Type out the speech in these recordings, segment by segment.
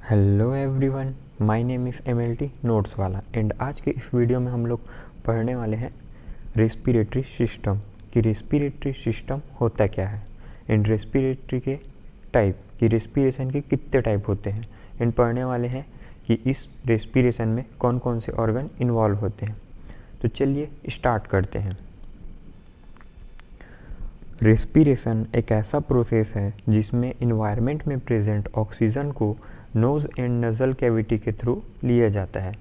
Hello everyone, my name is MLT notes वाला and आज के इस वीडियो में हम लोग पढ़ने वाले हैं रेस्पिरेटरी सिस्टम कि रेस्पिरेटरी सिस्टम होता क्या है एंड रेस्पिरेटरी के टाइप कि रेस्पिरेशन के कितने टाइप होते हैं एंड पढ़ने वाले हैं कि इस रेस्पिरेशन में कौन कौन से ऑर्गन इन्वॉल्व होते हैं। तो चलिए स्टार्ट करते हैं। रेस्पिरेशन एक ऐसा प्रोसेस है जिसमें इन्वायरमेंट में प्रेजेंट ऑक्सीजन को नोज़ एंड नज़ल कैविटी के थ्रू लिया जाता है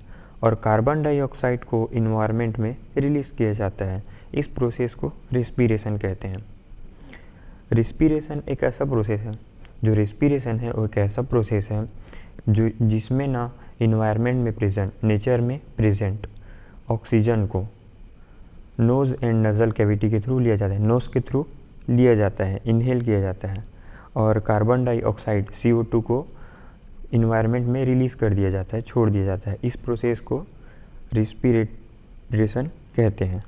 और कार्बन डाइऑक्साइड को इन्वायरमेंट में रिलीज़ किया जाता है। इस प्रोसेस को रेस्पिरेशन कहते हैं। रेस्पिरेशन एक ऐसा प्रोसेस है वो एक ऐसा प्रोसेस है जिसमें ना इन्वायरमेंट में प्रेजेंट नेचर में प्रेजेंट ऑक्सीजन को नोज़ एंड नज़ल कैविटी के थ्रू लिया जाता है, नोज़ के थ्रू लिया जाता है, इनहेल किया जाता है और कार्बन डाइऑक्साइड CO2 को इन्वायरमेंट में रिलीज़ कर दिया जाता है, छोड़ दिया जाता है। इस प्रोसेस को रेस्पिरेशन कहते हैं।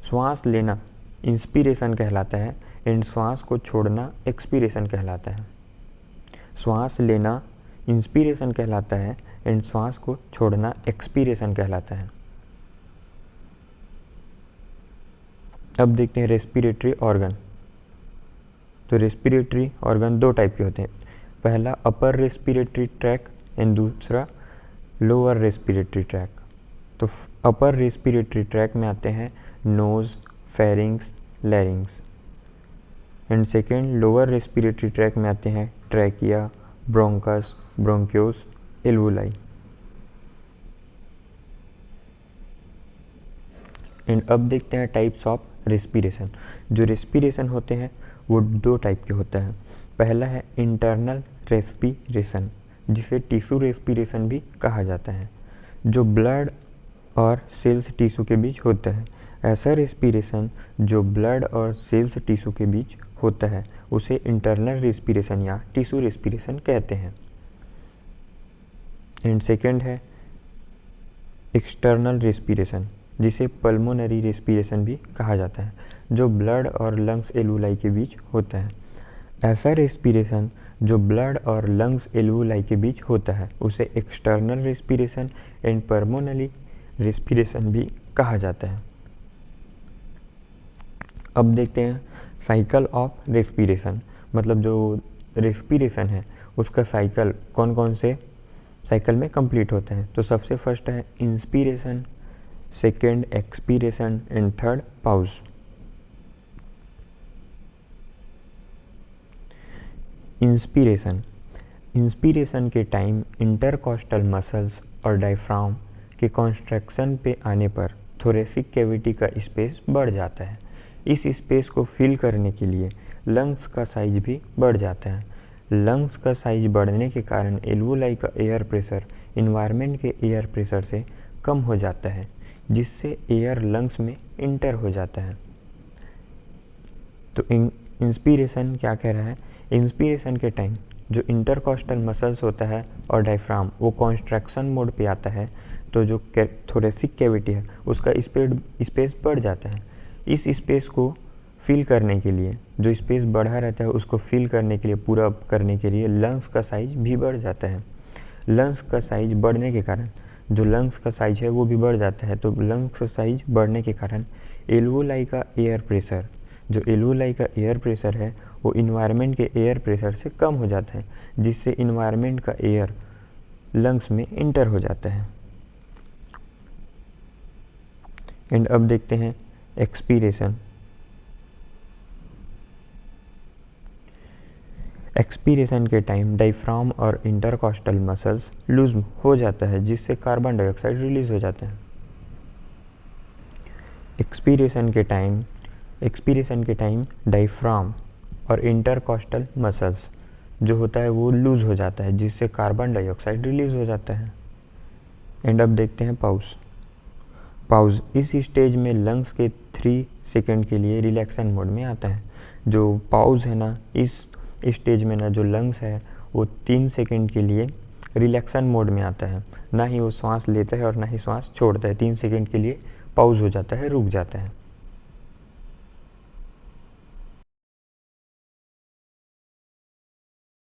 श्वास लेना इंस्पिरेशन कहलाता है एंड श्वास को छोड़ना एक्सपीरेशन कहलाता है। श्वास लेना इंस्पिरेशन कहलाता है एंड श्वास को छोड़ना एक्सपीरेशन कहलाता है। अब देखते हैं रेस्पिरेटरी ऑर्गन। तो रेस्पिरेटरी ऑर्गन दो टाइप के होते हैं, पहला अपर रेस्पिरेटरी ट्रैक एंड दूसरा लोअर रेस्पिरेटरी ट्रैक। तो अपर रेस्पिरेटरी ट्रैक में आते हैं nose, pharynx, larynx and second lower respiratory tract में आते हैं trachea, bronchus, bronchioles, alveoli. And अब देखते हैं टाइप्स ऑफ रेस्पिरेशन। जो रेस्पिरेशन होते हैं वो दो टाइप के होता है। पहला है इंटरनल रेस्पिरेशन जिसे टिश्यू रेस्पिरेशन भी कहा जाता है, जो ब्लड और सेल्स टिश्यू के बीच होता है। ऐसा रेस्पिरेशन जो ब्लड और सेल्स टिश्यू के बीच होता है उसे इंटरनल रेस्पिरेशन या टिश्यू रेस्पिरेशन कहते हैं। एंड सेकेंड है एक्सटर्नल रेस्पिरेशन जिसे पल्मोनरी रेस्पिरेशन भी कहा जाता है, जो ब्लड और लंग्स एल्वुलाई के बीच होता है। ऐसा रेस्पिरेशन जो ब्लड और लंग्स एल्वुलाई के बीच होता है उसे external respiration and pulmonary respiration भी कहा जाता है। अब देखते हैं साइकिल ऑफ रेस्पिरेशन, मतलब जो रेस्पिरेशन है उसका साइकिल कौन कौन से साइकिल में कंप्लीट होता है। तो सबसे फर्स्ट है inspiration, second expiration and third pause. Inspiration के टाइम इंटरकॉस्टल मसल्स और डायफ्राम के कॉन्स्ट्रक्शन पे आने पर थोरेसिक कैविटी का स्पेस बढ़ जाता है। इस स्पेस को फिल करने के लिए लंग्स का साइज भी बढ़ जाता है। लंग्स का साइज बढ़ने के कारण एल्वुलाई का एयर प्रेशर इन्वायरमेंट के एयर प्रेशर से कम हो जाता है, जिससे एयर लंग्स में इंटर हो जाता है। तो इंस्पिरेशन क्या कह रहा है, इंस्पिरेशन के टाइम जो इंटरकॉस्टल मसल्स होता है और डायफ्राम वो कॉन्स्ट्रक्शन मोड पे आता है, तो जो थोरेसिक कैविटी है उसका स्पेस बढ़ जाता है। इस स्पेस को फिल करने के लिए, जो स्पेस बढ़ा रहता है उसको फिल करने के लिए, पूरा करने के लिए लंग्स का साइज भी बढ़ जाता है। लंग्स का साइज बढ़ने के कारण जो लंग्स का साइज है वो भी बढ़ जाता है। तो लंग्स का साइज बढ़ने के कारण एल्वुलाई का एयर प्रेशर, जो एल्वुलाई का एयर प्रेशर है वो इन्वायरमेंट के एयर प्रेशर से कम हो जाता है, जिससे इन्वायरमेंट का एयर लंग्स में इंटर हो जाता है। एंड अब देखते हैं एक्सपीरेशन। एक्सपीरेशन के टाइम डायफ्राम और इंटरकॉस्टल मसल्स लूज हो जाता है, जिससे कार्बन डाइऑक्साइड रिलीज हो जाता है। एक्सपीरेशन के टाइम डायफ्राम और इंटरकॉस्टल मसल्स जो होता है वो लूज हो जाता है, जिससे कार्बन डाइऑक्साइड रिलीज हो जाता है। एंड अब देखते हैं पाउज। इस स्टेज में लंग्स के 3 सेकेंड के लिए रिलैक्सन मोड में आता है। जो पाउज है ना, इस स्टेज में ना जो लंग्स है वो 3 सेकेंड के लिए रिलैक्सन मोड में आता है, ना ही वो सांस लेता है और ना ही सांस छोड़ता है। 3 सेकेंड के लिए पाउज हो जाता है, रुक जाता है।